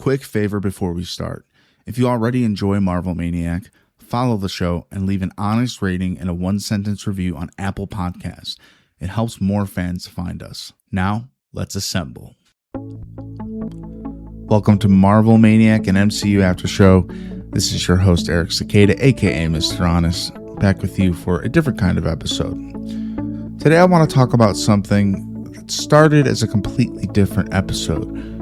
Quick favor before we start. If you already enjoy Marvel Maniac, follow the show and leave an honest rating and a one-sentence review on Apple Podcasts. It helps more fans find us. Now, let's assemble. Welcome to Marvel Maniac and MCU After Show. This is your host, Eric Cicada, aka Mr. Honest, back with you for a different kind of episode. Today I want to talk about something that started as a completely different episode.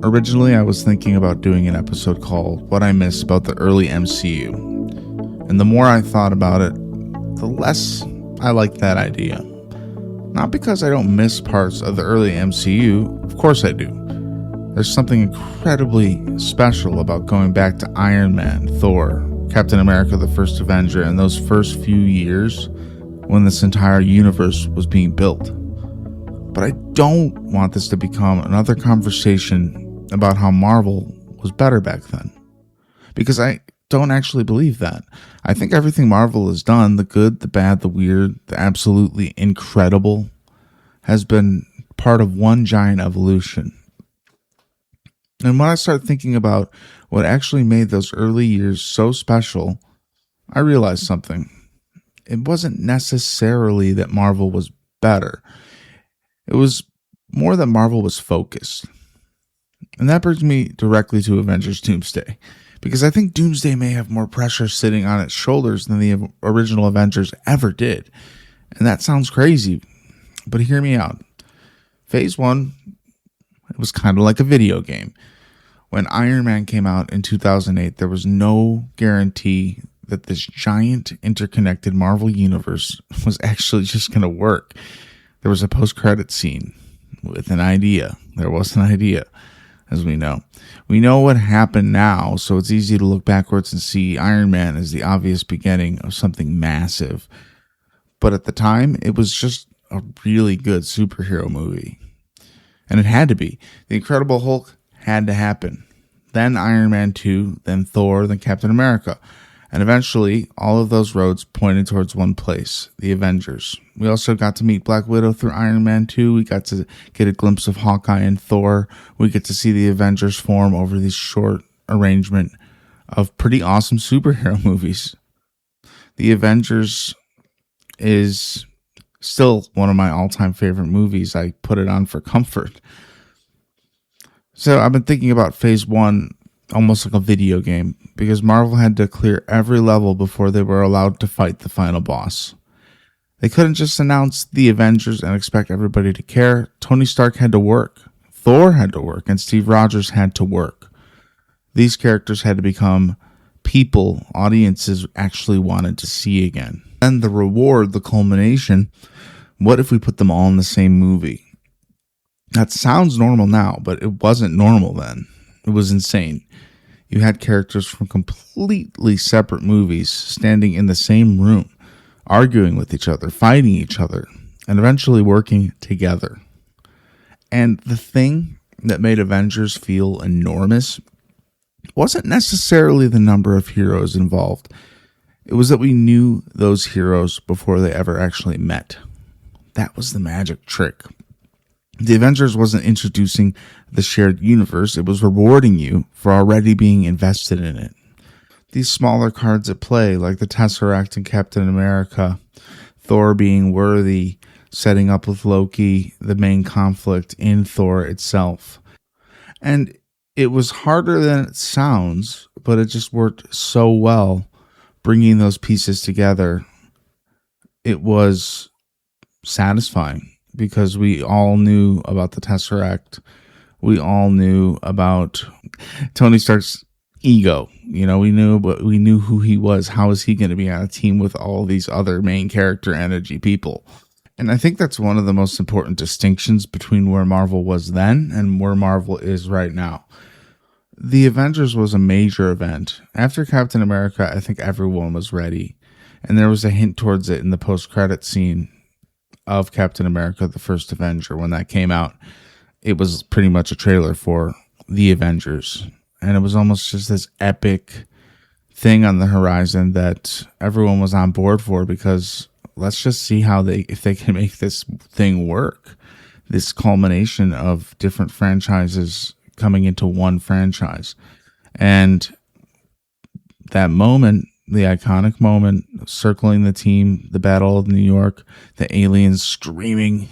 Originally, I was thinking about doing an episode called What I Miss About the Early MCU. And the more I thought about it, the less I liked that idea. Not because I don't miss parts of the early MCU, of course I do. There's something incredibly special about going back to Iron Man, Thor, Captain America, the First Avenger, and those first few years when this entire universe was being built. But I don't want this to become another conversation about how Marvel was better back then. Because I don't actually believe that. I think everything Marvel has done, the good, the bad, the weird, the absolutely incredible, has been part of one giant evolution. And when I start thinking about what actually made those early years so special, I realized something. It wasn't necessarily that Marvel was better. It was more that Marvel was focused. And that brings me directly to Avengers Doomsday. Because I think Doomsday may have more pressure sitting on its shoulders than the original Avengers ever did. And that sounds crazy, but hear me out. Phase 1, it was kind of like a video game. When Iron Man came out in 2008, there was no guarantee that this giant interconnected Marvel universe was actually just going to work. There was a post-credit scene with an idea. There was an idea, as we know. We know what happened now, so it's easy to look backwards and see Iron Man as the obvious beginning of something massive. But at the time, it was just a really good superhero movie. And it had to be. The Incredible Hulk had to happen. Then Iron Man 2, then Thor, then Captain America. And eventually, all of those roads pointed towards one place, the Avengers. We also got to meet Black Widow through Iron Man 2. We got to get a glimpse of Hawkeye and Thor. We get to see the Avengers form over this short arrangement of pretty awesome superhero movies. The Avengers is still one of my all-time favorite movies. I put it on for comfort. So I've been thinking about Phase 1 almost like a video game, because Marvel had to clear every level before they were allowed to fight the final boss. They couldn't just announce the Avengers and expect everybody to care. Tony Stark had to work, Thor had to work, and Steve Rogers had to work. These characters had to become people audiences actually wanted to see again. And the reward, the culmination, what if we put them all in the same movie? That sounds normal now, but it wasn't normal then. It was insane. You had characters from completely separate movies standing in the same room, arguing with each other, fighting each other, and eventually working together. And the thing that made Avengers feel enormous wasn't necessarily the number of heroes involved. It was that we knew those heroes before they ever actually met. That was the magic trick. The Avengers wasn't introducing the shared universe, it was rewarding you for already being invested in it. These smaller cards at play, like the Tesseract and Captain America, Thor being worthy, setting up with Loki, the main conflict in Thor itself. And it was harder than it sounds, but it just worked so well, bringing those pieces together. It was satisfying. Because we all knew about the Tesseract. We all knew about Tony Stark's ego. We knew who he was. How is he going to be on a team with all these other main character energy people? And I think that's one of the most important distinctions between where Marvel was then and where Marvel is right now. The Avengers was a major event. After Captain America, I think everyone was ready. And there was a hint towards it in the post-credit scene of Captain America, the First Avenger. When that came out, it was pretty much a trailer for the Avengers. And it was almost just this epic thing on the horizon that everyone was on board for, because let's just see if they can make this thing work. This culmination of different franchises coming into one franchise. And that moment, the iconic moment, circling the team, the Battle of New York, the aliens screaming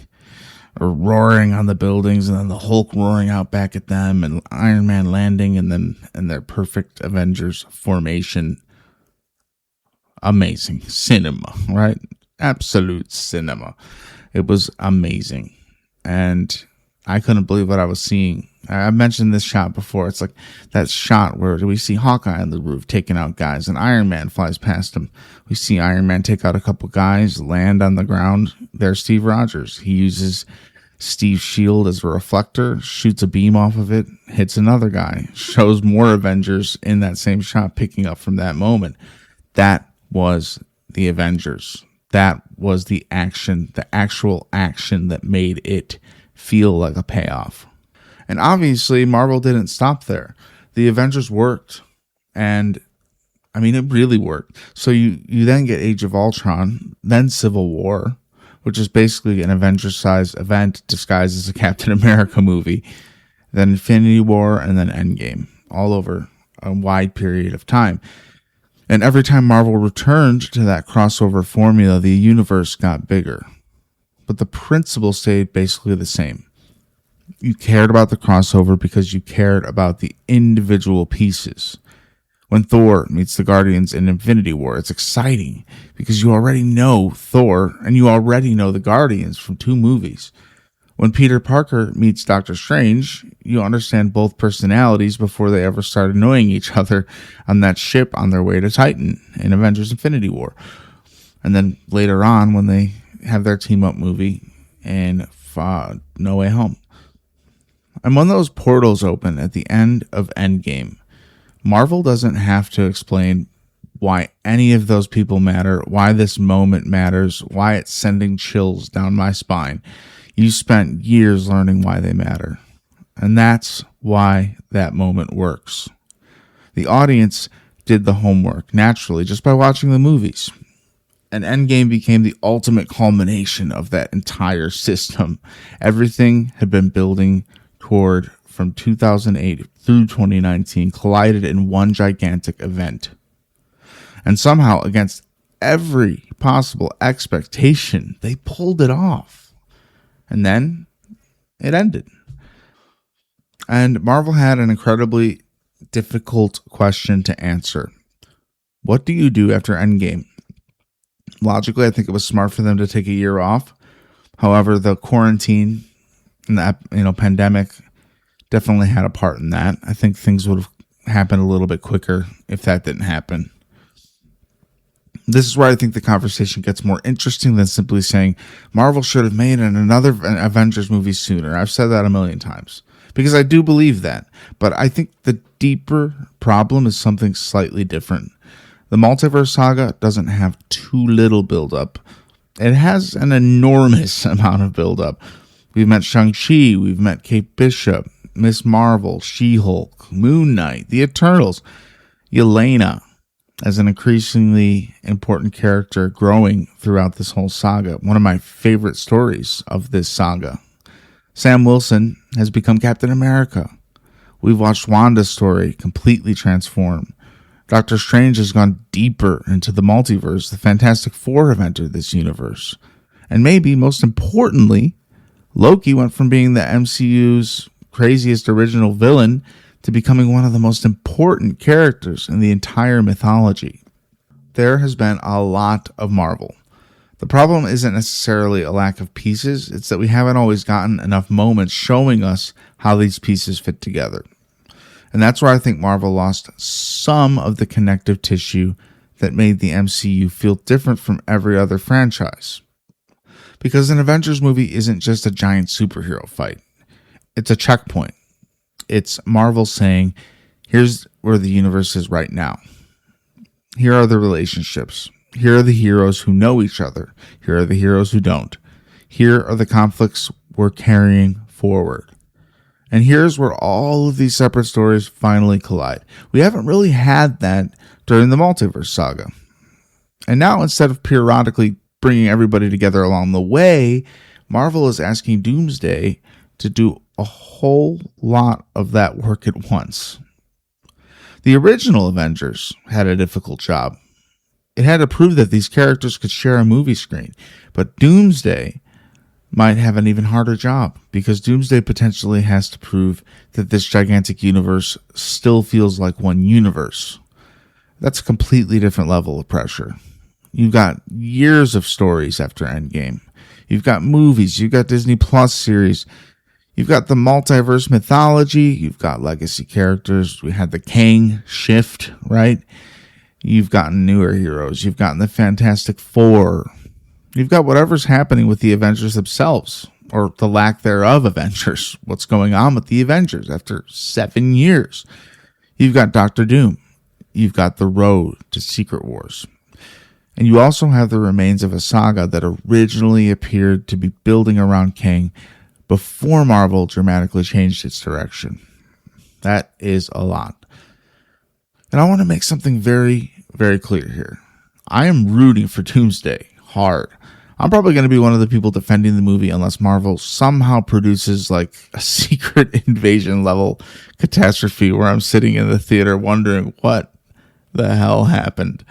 or roaring on the buildings, and then the Hulk roaring out back at them, and Iron Man landing, and then their perfect Avengers formation. Amazing cinema, right? Absolute cinema. It was amazing. And I couldn't believe what I was seeing. I mentioned this shot before. It's like that shot where we see Hawkeye on the roof taking out guys, and Iron Man flies past him. We see Iron Man take out a couple guys, land on the ground. There's Steve Rogers. He uses Steve's shield as a reflector, shoots a beam off of it, hits another guy, shows more Avengers in that same shot, picking up from that moment. That was the Avengers. That was the action, the actual action that made it feel like a payoff. And obviously, Marvel didn't stop there. The Avengers worked. And, I mean, it really worked. So you then get Age of Ultron, then Civil War, which is basically an Avengers-sized event disguised as a Captain America movie, then Infinity War, and then Endgame, all over a wide period of time. And every time Marvel returned to that crossover formula, the universe got bigger. But the principle stayed basically the same. You cared about the crossover because you cared about the individual pieces. When Thor meets the Guardians in Infinity War, it's exciting because you already know Thor and you already know the Guardians from 2 movies. When Peter Parker meets Doctor Strange, you understand both personalities before they ever start annoying each other on that ship on their way to Titan in Avengers Infinity War. And then later on, when they have their team-up movie in No Way Home. And when those portals open at the end of Endgame, Marvel doesn't have to explain why any of those people matter, why this moment matters, why it's sending chills down my spine. You spent years learning why they matter. And that's why that moment works. The audience did the homework naturally just by watching the movies. And Endgame became the ultimate culmination of that entire system. Everything had been building toward from 2008 through 2019 collided in one gigantic event. And somehow, against every possible expectation, they pulled it off. And then it ended. And Marvel had an incredibly difficult question to answer. What do you do after Endgame? Logically, I think it was smart for them to take a year off. However, the quarantine and the pandemic definitely had a part in that. I think things would have happened a little bit quicker if that didn't happen. This is where I think the conversation gets more interesting than simply saying Marvel should have made another Avengers movie sooner. I've said that a million times because I do believe that. But I think the deeper problem is something slightly different. The Multiverse Saga doesn't have too little buildup. It has an enormous amount of buildup. We've met Shang-Chi, we've met Kate Bishop, Miss Marvel, She-Hulk, Moon Knight, the Eternals, Yelena as an increasingly important character growing throughout this whole saga. One of my favorite stories of this saga. Sam Wilson has become Captain America. We've watched Wanda's story completely transform. Doctor Strange has gone deeper into the multiverse. The Fantastic Four have entered this universe. And maybe, most importantly, Loki went from being the MCU's craziest original villain to becoming one of the most important characters in the entire mythology. There has been a lot of Marvel. The problem isn't necessarily a lack of pieces, it's that we haven't always gotten enough moments showing us how these pieces fit together. And that's where I think Marvel lost some of the connective tissue that made the MCU feel different from every other franchise. Because an Avengers movie isn't just a giant superhero fight. It's a checkpoint. It's Marvel saying, here's where the universe is right now. Here are the relationships. Here are the heroes who know each other. Here are the heroes who don't. Here are the conflicts we're carrying forward. And here's where all of these separate stories finally collide. We haven't really had that during the Multiverse Saga. And now, instead of periodically bringing everybody together along the way, Marvel is asking Doomsday to do a whole lot of that work at once. The original Avengers had a difficult job. It had to prove that these characters could share a movie screen, but Doomsday might have an even harder job because Doomsday potentially has to prove that this gigantic universe still feels like one universe. That's a completely different level of pressure. You've got years of stories after Endgame. You've got movies. You've got Disney Plus series. You've got the multiverse mythology. You've got legacy characters. We had the Kang shift, right? You've gotten newer heroes. You've gotten the Fantastic Four. You've got whatever's happening with the Avengers themselves, or the lack thereof Avengers. What's going on with the Avengers after 7 years? You've got Doctor Doom. You've got the road to Secret Wars. And you also have the remains of a saga that originally appeared to be building around Kang before Marvel dramatically changed its direction. That is a lot. And I want to make something very, very clear here. I am rooting for Doomsday hard. I'm probably going to be one of the people defending the movie unless Marvel somehow produces like a secret invasion level catastrophe where I'm sitting in the theater wondering what the hell happened.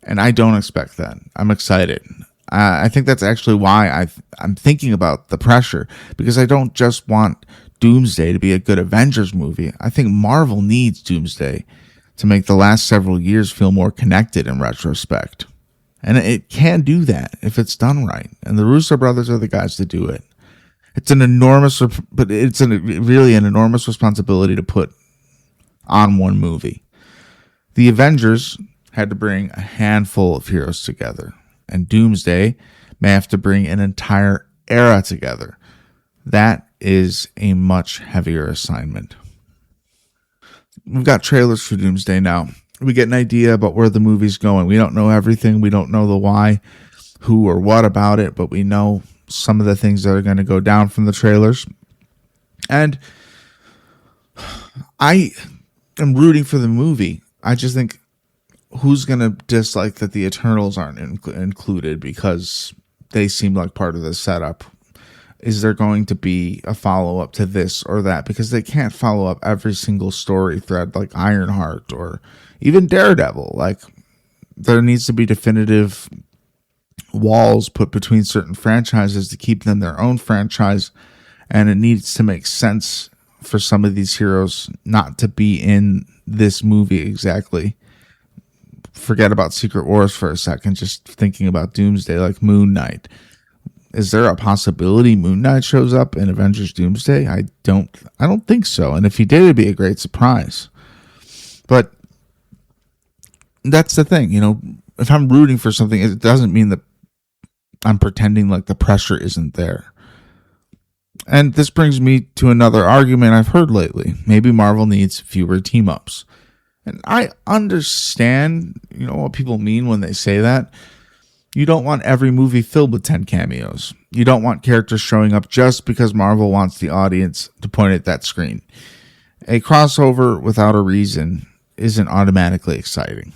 And I don't expect that. I'm excited. I think that's actually why I'm thinking about the pressure, because I don't just want Doomsday to be a good Avengers movie. I think Marvel needs Doomsday to make the last several years feel more connected in retrospect. And it can do that if it's done right. And the Russo brothers are the guys to do it. It's an enormous, but it's really an enormous responsibility to put on one movie. The Avengers had to bring a handful of heroes together, and Doomsday may have to bring an entire era together. That is a much heavier assignment. We've got trailers for Doomsday now. We get an idea about where the movie's going. We don't know everything. We don't know the why, who, or what about it, but we know some of the things that are going to go down from the trailers. And I am rooting for the movie. I just think, who's going to dislike that the Eternals aren't included because they seem like part of the setup? Is there going to be a follow-up to this or that? Because they can't follow up every single story thread like Ironheart or even Daredevil. Like, there needs to be definitive walls put between certain franchises to keep them their own franchise, and it needs to make sense for some of these heroes not to be in this movie exactly. Forget about Secret Wars for a second, just thinking about Doomsday, like Moon Knight. Is there a possibility Moon Knight shows up in Avengers Doomsday? I don't think so. And if he did, it'd be a great surprise. But that's the thing, if I'm rooting for something, it doesn't mean that I'm pretending like the pressure isn't there. And this brings me to another argument I've heard lately. Maybe Marvel needs fewer team-ups. And I understand, what people mean when they say that. You don't want every movie filled with 10 cameos. You don't want characters showing up just because Marvel wants the audience to point at that screen. A crossover without a reason isn't automatically exciting.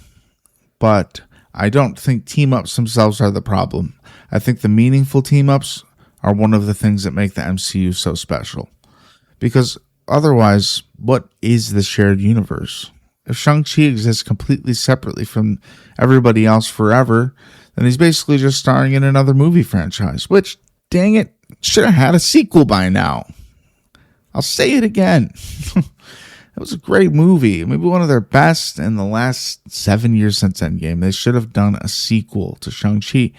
But I don't think team-ups themselves are the problem. I think the meaningful team-ups are one of the things that make the MCU so special. Because otherwise, what is the shared universe? If Shang-Chi exists completely separately from everybody else forever, then he's basically just starring in another movie franchise, which, dang it, should have had a sequel by now. I'll say it again. It was a great movie, maybe one of their best in the last 7 years since Endgame. They should have done a sequel to Shang-Chi,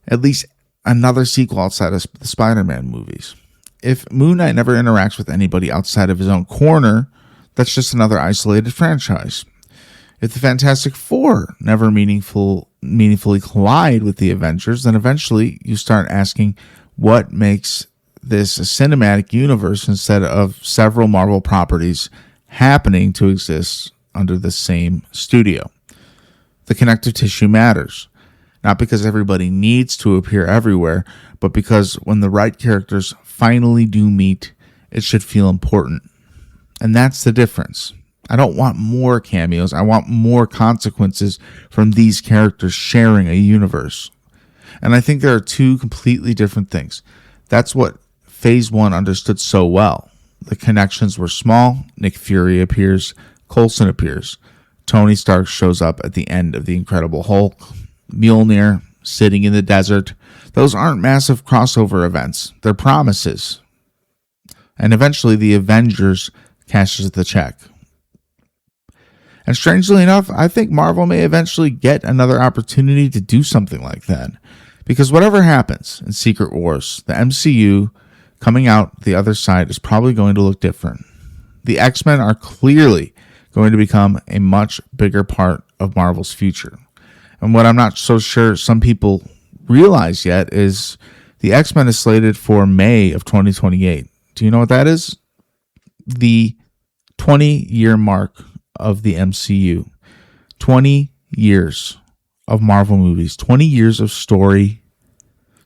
at least another sequel outside of the Spider-Man movies. If Moon Knight never interacts with anybody outside of his own corner, that's just another isolated franchise. If the Fantastic Four never meaningfully collide with the Avengers, then eventually you start asking what makes this a cinematic universe instead of several Marvel properties happening to exist under the same studio. The connective tissue matters, not because everybody needs to appear everywhere, but because when the right characters finally do meet, it should feel important. And that's the difference. I don't want more cameos. I want more consequences from these characters sharing a universe. And I think there are two completely different things. That's what Phase 1 understood so well. The connections were small. Nick Fury appears. Coulson appears. Tony Stark shows up at the end of The Incredible Hulk. Mjolnir sitting in the desert. Those aren't massive crossover events. They're promises. And eventually the Avengers cashes the check. And strangely enough, I think Marvel may eventually get another opportunity to do something like that. Because whatever happens in Secret Wars, the MCU coming out the other side is probably going to look different. The X-Men are clearly going to become a much bigger part of Marvel's future. And what I'm not so sure some people realize yet is the X-Men is slated for May of 2028. Do you know what that is? The 20-year mark of the MCU. 20 years of Marvel movies. 20 years of story.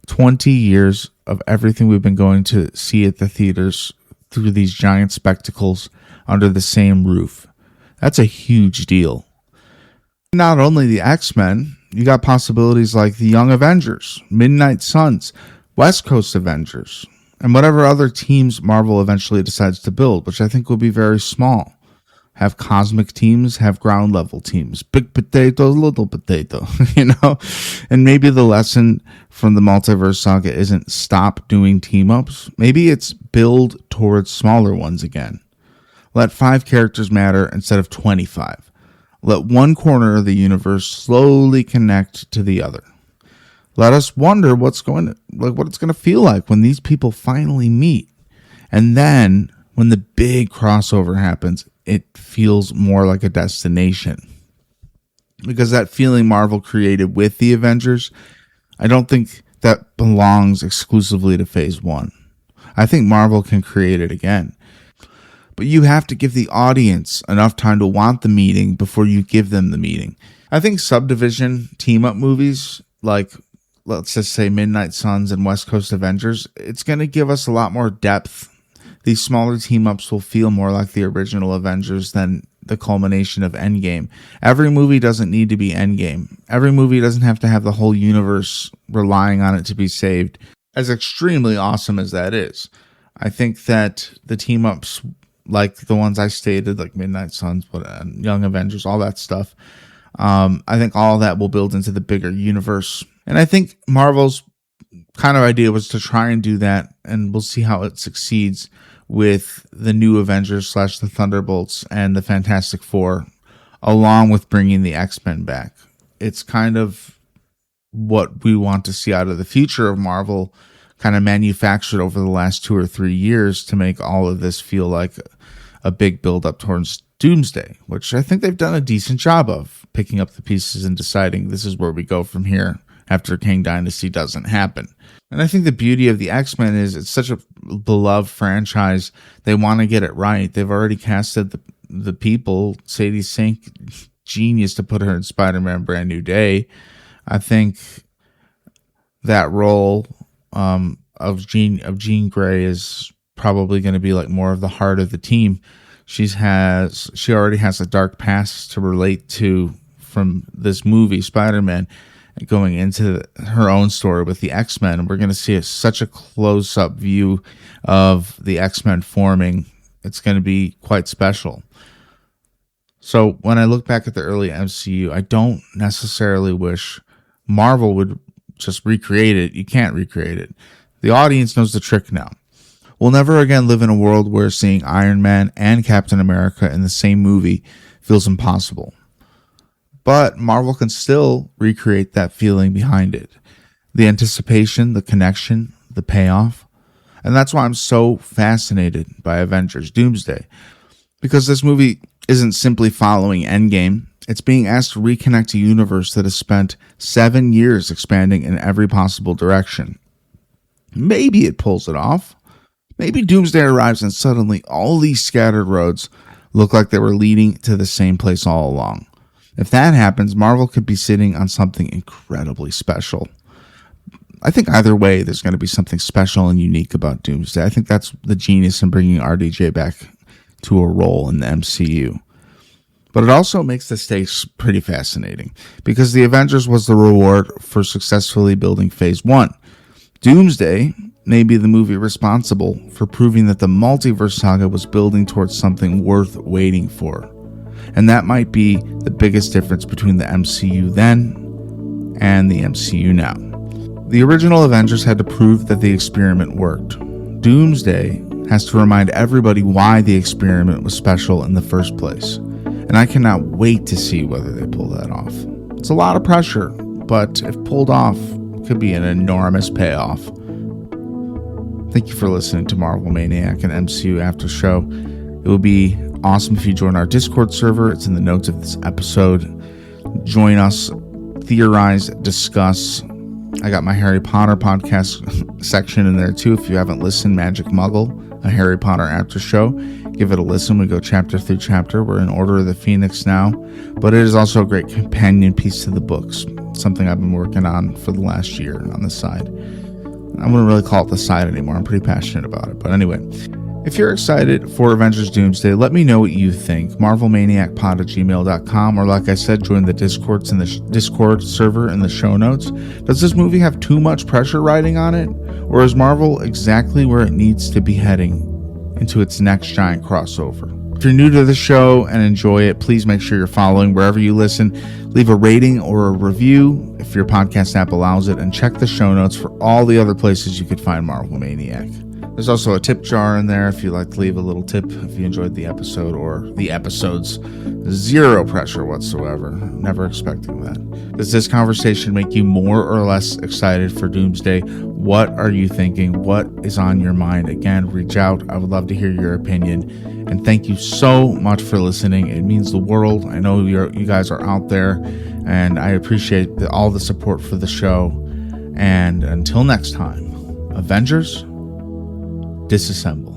20 years of everything we've been going to see at the theaters through these giant spectacles under the same roof. That's a huge deal. Not only the X-Men, you got possibilities like the Young Avengers, Midnight Suns, West Coast Avengers, and whatever other teams Marvel eventually decides to build, which I think will be very small. Have cosmic teams, have ground level teams. Big potato, little potato, And maybe the lesson from the Multiverse Saga isn't stop doing team ups. Maybe it's build towards smaller ones again. Let 5 characters matter instead of 25. Let one corner of the universe slowly connect to the other. Let us wonder what it's going to feel like when these people finally meet. And then when the big crossover happens, it feels more like a destination. Because that feeling Marvel created with the Avengers, I don't think that belongs exclusively to Phase 1. I think Marvel can create it again. But you have to give the audience enough time to want the meeting before you give them the meeting. I think subdivision team-up movies, like, let's just say Midnight Suns and West Coast Avengers, it's going to give us a lot more depth. These smaller team-ups will feel more like the original Avengers than the culmination of Endgame. Every movie doesn't need to be Endgame. Every movie doesn't have to have the whole universe relying on it to be saved. As extremely awesome as that is, I think that the team-ups, like the ones I stated, like Midnight Suns, Young Avengers, all that stuff, I think all of that will build into the bigger universe. And I think Marvel's kind of idea was to try and do that, and we'll see how it succeeds with the new Avengers / the Thunderbolts and the Fantastic Four, along with bringing the X-Men back. It's kind of what we want to see out of the future of Marvel, kind of manufactured over the last 2 or 3 years to make all of this feel like a big build-up towards Doomsday, which I think they've done a decent job of, picking up the pieces and deciding this is where we go from here after Kang Dynasty doesn't happen. And I think the beauty of the X-Men is it's such a beloved franchise. They want to get it right. They've already casted the people. Sadie Sink, genius to put her in Spider-Man Brand New Day. I think that role of Jean Grey is probably going to be like more of the heart of the team. She already has a dark past to relate to from this movie, Spider-Man, going into her own story with the X-Men. And we're going to see such a close-up view of the X-Men forming. It's going to be quite special. So when I look back at the early MCU, I don't necessarily wish Marvel would just recreate it. You can't recreate it. The audience knows the trick now. We'll never again live in a world where seeing Iron Man and Captain America in the same movie feels impossible. But Marvel can still recreate that feeling behind it. The anticipation, the connection, the payoff. And that's why I'm so fascinated by Avengers Doomsday. Because this movie isn't simply following Endgame. It's being asked to reconnect a universe that has spent 7 years expanding in every possible direction. Maybe it pulls it off. Maybe Doomsday arrives and suddenly all these scattered roads look like they were leading to the same place all along. If that happens, Marvel could be sitting on something incredibly special. I think either way, there's going to be something special and unique about Doomsday. I think that's the genius in bringing RDJ back to a role in the MCU. But it also makes the stakes pretty fascinating, because the Avengers was the reward for successfully building Phase 1. Doomsday may be the movie responsible for proving that the Multiverse Saga was building towards something worth waiting for. And that might be the biggest difference between the MCU then and the MCU now. The original Avengers had to prove that the experiment worked. Doomsday has to remind everybody why the experiment was special in the first place. And I cannot wait to see whether they pull that off. It's a lot of pressure, but if pulled off, it could be an enormous payoff. Thank you for listening to Marvel Maniac and MCU After Show. It would be awesome if you join our Discord server. It's in the notes of this episode. Join us, theorize, discuss. I got my Harry Potter podcast section in there too. If you haven't listened, Magic Muggle, a Harry Potter after show, give it a listen. We go chapter through chapter. We're in Order of the Phoenix now, but it is also a great companion piece to the books, something I've been working on for the last year on the side. I wouldn't really call it the side anymore. I'm pretty passionate about it. But anyway, if you're excited for Avengers Doomsday, let me know what you think. marvelmaniacpod@gmail.com, or like I said, join the Discord server in the show notes. Does this movie have too much pressure riding on it? Or is Marvel exactly where it needs to be heading into its next giant crossover? If you're new to the show and enjoy it, please make sure you're following wherever you listen. Leave a rating or a review if your podcast app allows it, and check the show notes for all the other places you could find Marvel Maniac. There's also a tip jar in there if you'd like to leave a little tip if you enjoyed the episode or the episodes. Zero pressure whatsoever. Never expecting that. Does this conversation make you more or less excited for Doomsday? What are you thinking? What is on your mind? Again, reach out. I would love to hear your opinion. And thank you so much for listening. It means the world. I know you guys are out there, and I appreciate all the support for the show. And until next time, Avengers, disassemble.